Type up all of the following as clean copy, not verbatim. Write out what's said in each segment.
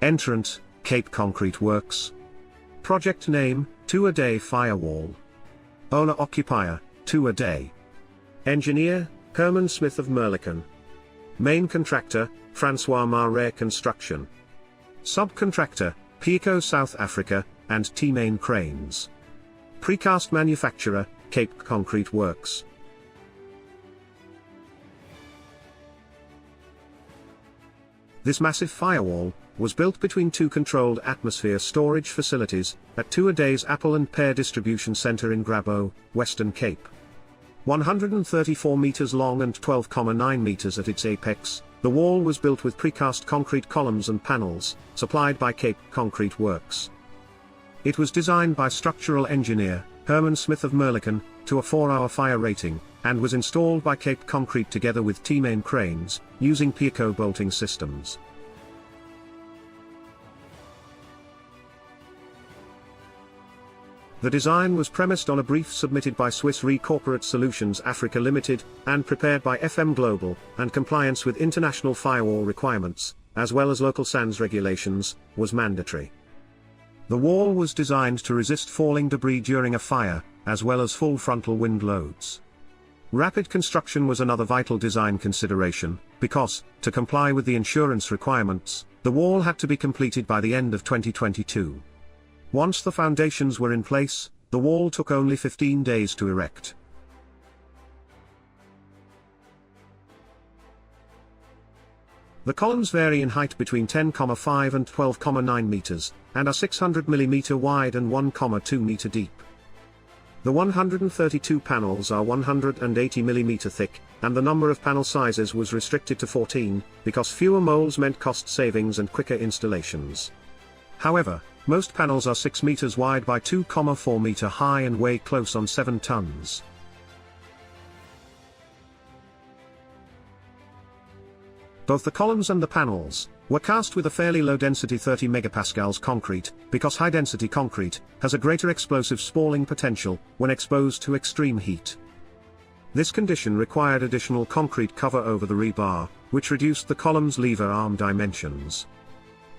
Entrant, Cape Concrete Works. Project name, 2-a-day Firewall. Owner-occupier, 2-a-day. Engineer, Herman Smith of Merlicon. Main contractor, Francois Marais Construction. Subcontractor, Pico South Africa, and T-Main Cranes. Precast manufacturer, Cape Concrete Works. This massive firewall was built between two controlled atmosphere storage facilities at 2-a-day's Apple and Pear Distribution Center in Grabo, Western Cape. 134 meters long and 12,9 meters at its apex, the wall was built with precast concrete columns and panels, supplied by Cape Concrete Works. It was designed by structural engineer, Herman Smith of Merlicon, to a 4-hour fire rating, and was installed by Cape Concrete together with T-Main Cranes, using Pico bolting systems. The design was premised on a brief submitted by Swiss Re Corporate Solutions Africa Limited, and prepared by FM Global, and compliance with international firewall requirements, as well as local SANS regulations, was mandatory. The wall was designed to resist falling debris during a fire, as well as full frontal wind loads. Rapid construction was another vital design consideration, because, to comply with the insurance requirements, the wall had to be completed by the end of 2022. Once the foundations were in place, the wall took only 15 days to erect. The columns vary in height between 10,5 and 12,9 meters, and are 600 mm wide and 1,2 meter deep. The 132 panels are 180 mm thick, and the number of panel sizes was restricted to 14, because fewer molds meant cost savings and quicker installations. However, most panels are 6 meters wide by 2,4 meter high and weigh close on 7 tons. Both the columns and the panels were cast with a fairly low density 30 megapascals concrete, because high density concrete has a greater explosive spalling potential when exposed to extreme heat. This condition required additional concrete cover over the rebar, which reduced the column's lever arm dimensions.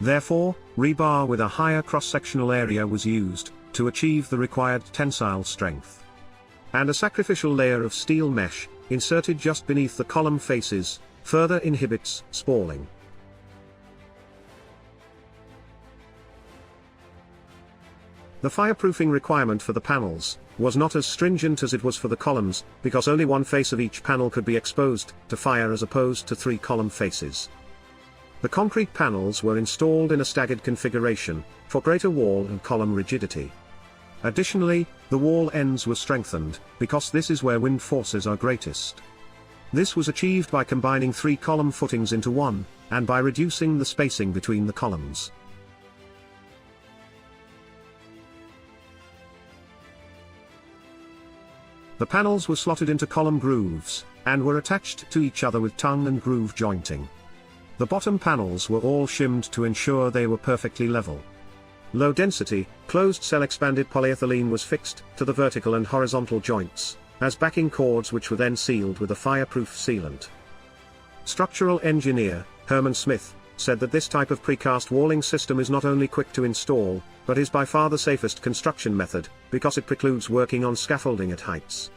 Therefore, rebar with a higher cross-sectional area was used to achieve the required tensile strength. And a sacrificial layer of steel mesh, inserted just beneath the column faces, further inhibits spalling. The fireproofing requirement for the panels was not as stringent as it was for the columns, because only one face of each panel could be exposed to fire as opposed to 3 column faces. The concrete panels were installed in a staggered configuration, for greater wall and column rigidity. Additionally, the wall ends were strengthened, because this is where wind forces are greatest. This was achieved by combining 3 column footings into one, and by reducing the spacing between the columns. The panels were slotted into column grooves, and were attached to each other with tongue and groove jointing. The bottom panels were all shimmed to ensure they were perfectly level. Low-density, closed-cell expanded polyethylene was fixed to the vertical and horizontal joints, as backing cords, which were then sealed with a fireproof sealant. Structural engineer, Herman Smith, said that this type of precast walling system is not only quick to install, but is by far the safest construction method, because it precludes working on scaffolding at heights